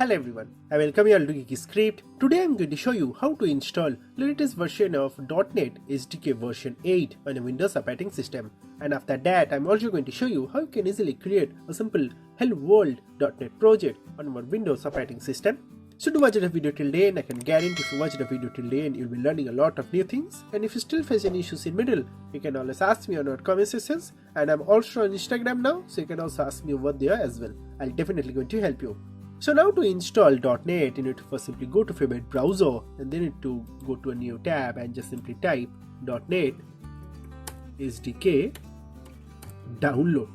Hello everyone, I welcome you all to Geeky Script. Today I am going to show you how to install the latest version of .NET SDK version 8 on a Windows operating system. And after that I am also going to show you how you can easily create a simple Hello World .NET project on our Windows operating system. So do watch the video till the end. I can guarantee if you watch the video till the end, you'll be learning a lot of new things. And if you still face any issues in middle, you can always ask me on our comment sections. And I'm also on Instagram now, so you can also ask me over there as well. I'll definitely going to help you. So now to install .NET, you need to first simply go to favorite browser and then you need to go to a new tab and just simply type .NET SDK download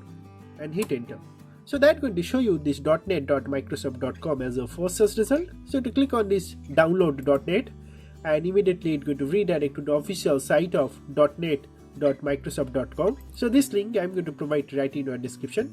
and hit enter. So that's going to show you this .NET.microsoft.com as a first search result. So to click on this download .NET and immediately it's going to redirect to the official site of .NET.microsoft.com. So this link I'm going to provide right in your description.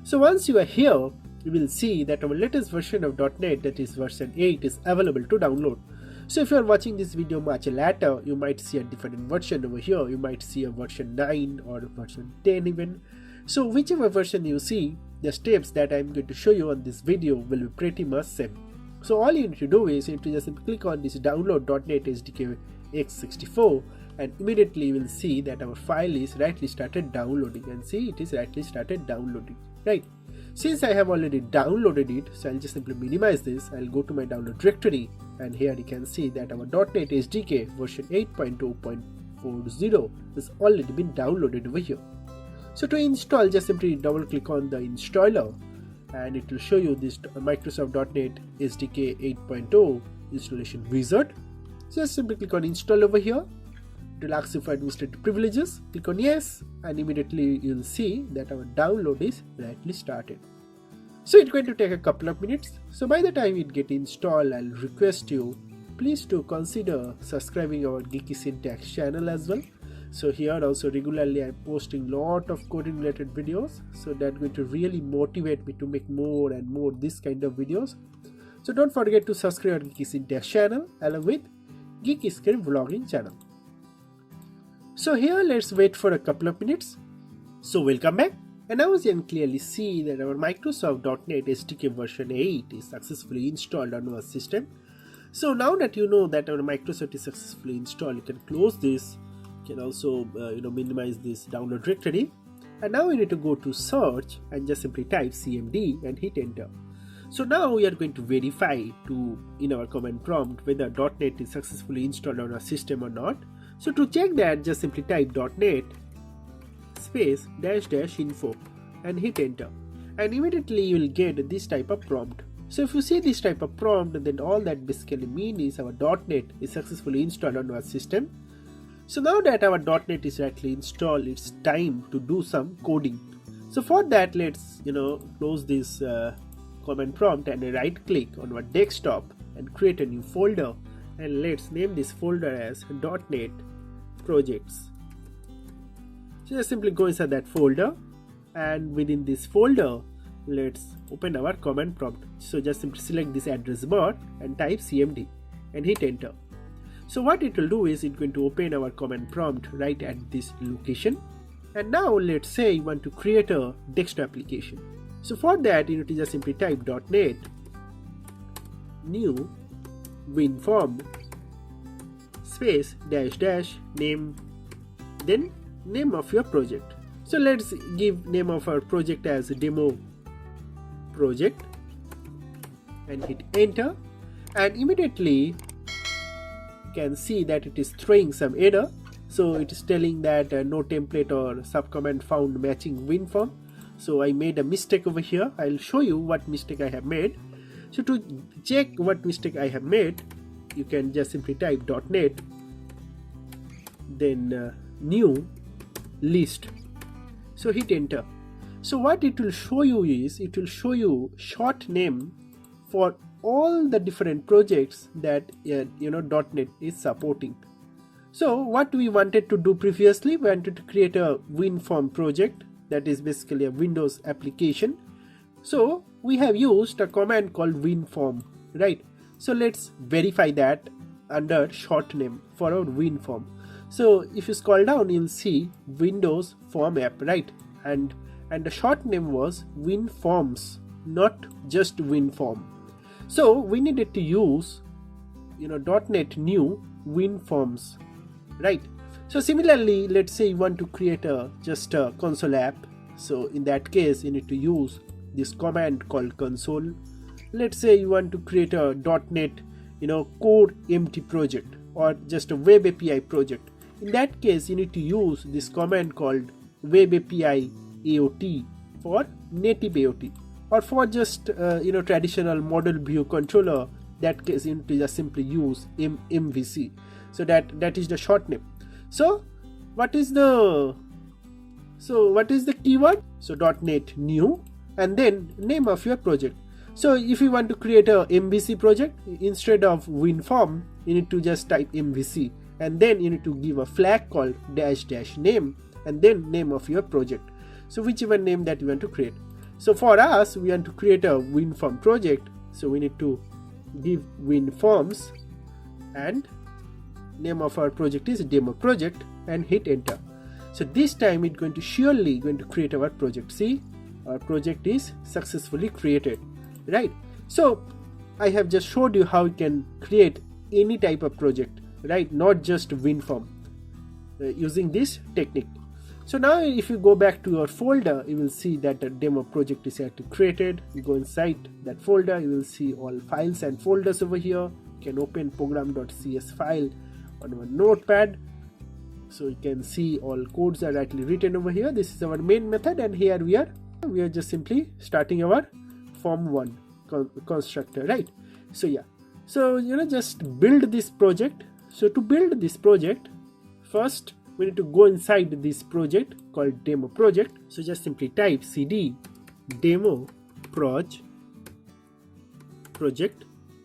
So once you are here, you will see that our latest version of .NET, that is version 8, is available to download. So if you are watching this video much later, you might see a different version over here. You might see a version 9 or version 10 even. So whichever version you see, the steps that I am going to show you on this video will be pretty much same. So all you need to do is you need to just click on this download .NET SDK x64 and immediately you will see that our file is rightly started downloading, and see it is rightly started downloading, right? Since I have already downloaded it, so I'll just simply minimize this. I'll go to my download directory and here you can see that our .NET SDK version 8.2.40 has already been downloaded over here. So to install, just simply double click on the installer and it will show you this Microsoft.NET SDK 8.0 installation wizard. So just simply click on install over here. It will ask you for administrative privileges. Click on yes and immediately you'll see that our download is rightly started. So it's going to take a couple of minutes. So by the time it gets installed, I'll request you please to consider subscribing our Geeky Syntax channel as well. So here also regularly I'm posting lot of coding related videos, so that's going to really motivate me to make more and more this kind of videos. So don't forget to subscribe our Geeky Syntax channel along with Geeky Script vlogging channel. So here let's wait for a couple of minutes. So welcome back, and now you can clearly see that our Microsoft.NET SDK version 8 is successfully installed on our system. So now that you know that our Microsoft is successfully installed, you can close this. You can also minimize this download directory, and now we need to go to search and just simply type cmd and hit enter. So now we are going to verify in our command prompt whether .NET is successfully installed on our system or not. So to check that, just simply type .NET space -- info and hit enter, and immediately you will get this type of prompt. So if you see this type of prompt, then all that basically means is our .NET is successfully installed on our system. So now that our .NET is actually installed, it's time to do some coding. So for that, let's close this command prompt and right click on our desktop and create a new folder, and let's name this folder as .NET projects. So just simply go inside that folder, and within this folder let's open our command prompt. So just simply select this address bar and type cmd and hit enter. So what it will do is it's going to open our command prompt right at this location. And now let's say you want to create a desktop application. So for that you need to just simply type .NET new winform space -- name, then name of your project. So let's give name of our project as demo project and hit enter, and immediately can see that it is throwing some error. So it is telling that no template or subcommand found matching winform. So I made a mistake over here. I'll show you what mistake I have made. So to check what mistake I have made, you can just simply type .NET then new list. So hit enter. So what it will show you is it will show you short name for all the different projects that .NET is supporting. So what we wanted to do previously, we wanted to create a winform project, that is basically a Windows application. So we have used a command called winform, right? So let's verify that under short name for our winform. So if you scroll down, you'll see Windows Form app, right? And the short name was WinForms, not just WinForm. So we needed to use .NET new WinForms, right? So similarly, let's say you want to create just a console app. So in that case, you need to use this command called console. Let's say you want to create a .NET core empty project or just a web API project. In that case, you need to use this command called web API AOT for native AOT, or for just traditional model view controller. That case, you need to just simply use MVC. So that is the short name. So what is the keyword? So .NET new and then name of your project. So if you want to create a MVC project, instead of WinForm, you need to just type MVC, and then you need to give a flag called -- name and then name of your project. So whichever name that you want to create. So for us, we want to create a WinForm project, so we need to give WinForms and name of our project is demo project and hit enter. So this time it's going to surely create our project. See, our project is successfully created, right? So I have just showed you how you can create any type of project, right? Not just WinForm, using this technique. So now if you go back to your folder, you will see that the demo project is actually created. You go inside that folder, you will see all files and folders over here. You can open program.cs file on our notepad. So you can see all codes are actually written over here. This is our main method, and here we are just simply starting our form1 constructor, right? So yeah, so just build this project. So to build this project, first we need to go inside this project called demo project. So just simply type cd demo project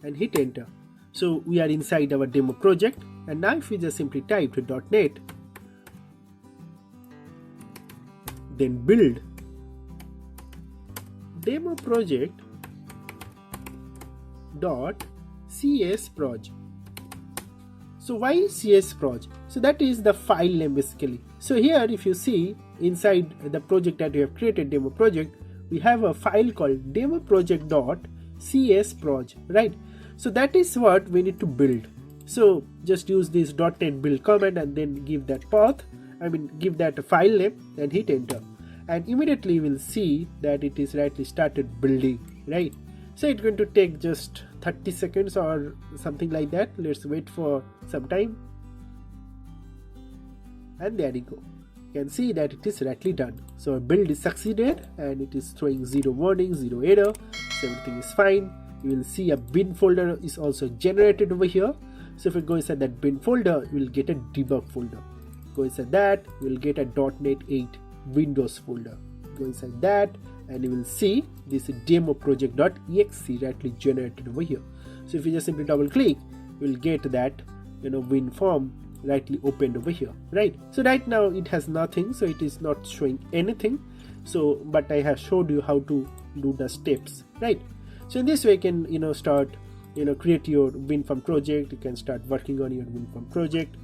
and hit enter. So we are inside our demo project, and now if we just simply type .NET, then build demo project .csproj. So why csproj? So that is the file name basically. So here if you see inside the project that we have created, demo project, we have a file called demo project.csproj, right? So that is what we need to build. So just use this .NET build command and then give that path, give that file name and hit enter, and immediately you will see that it is rightly started building, right? So it's going to take just 30 seconds or something like that. Let's wait for some time, and there you go. You can see that it is rightly done. So our build is succeeded and it is throwing 0 warning, 0 error, so everything is fine. You will see a bin folder is also generated over here. So if you go inside that bin folder, you will get a debug folder. Go inside that, you will get a .NET 8 Windows folder. Go inside that and you will see this demo project.exe rightly generated over here. So if you just simply double click, you will get that WinForm rightly opened over here, right? So right now it has nothing, so it is not showing anything. So but I have showed you how to do the steps, right? So in this way you can start create your WinForm project. You can start working on your WinForm project.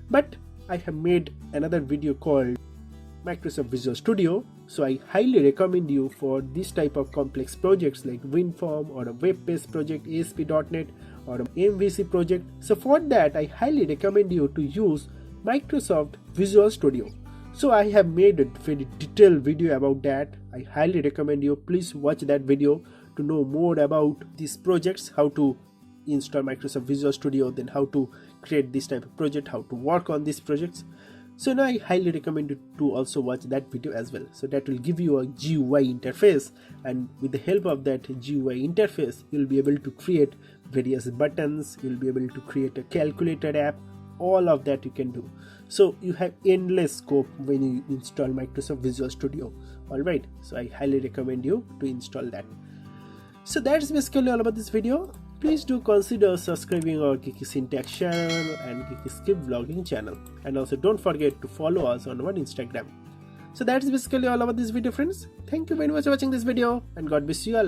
But I have made another video called Microsoft Visual Studio, so I highly recommend you for this type of complex projects like WinForm or a web-based project, ASP.NET or an MVC project. So for that I highly recommend you to use Microsoft Visual Studio. So I have made a very detailed video about that. I highly recommend you please watch that video to know more about these projects, how to install Microsoft Visual Studio, then how to create this type of project, how to work on these projects. So now I highly recommend you to also watch that video as well. So that will give you a GUI interface, and with the help of that GUI interface you'll be able to create various buttons, you'll be able to create a calculator app, all of that you can do. So you have endless scope when you install Microsoft Visual Studio. Alright, so I highly recommend you to install that. So that's basically all about this video. Please do consider subscribing our Geeky Syntax channel and Geeky Script Vlogging channel, and also don't forget to follow us on our Instagram. So that's basically all about this video, friends. Thank you very much for watching this video, and God bless you all.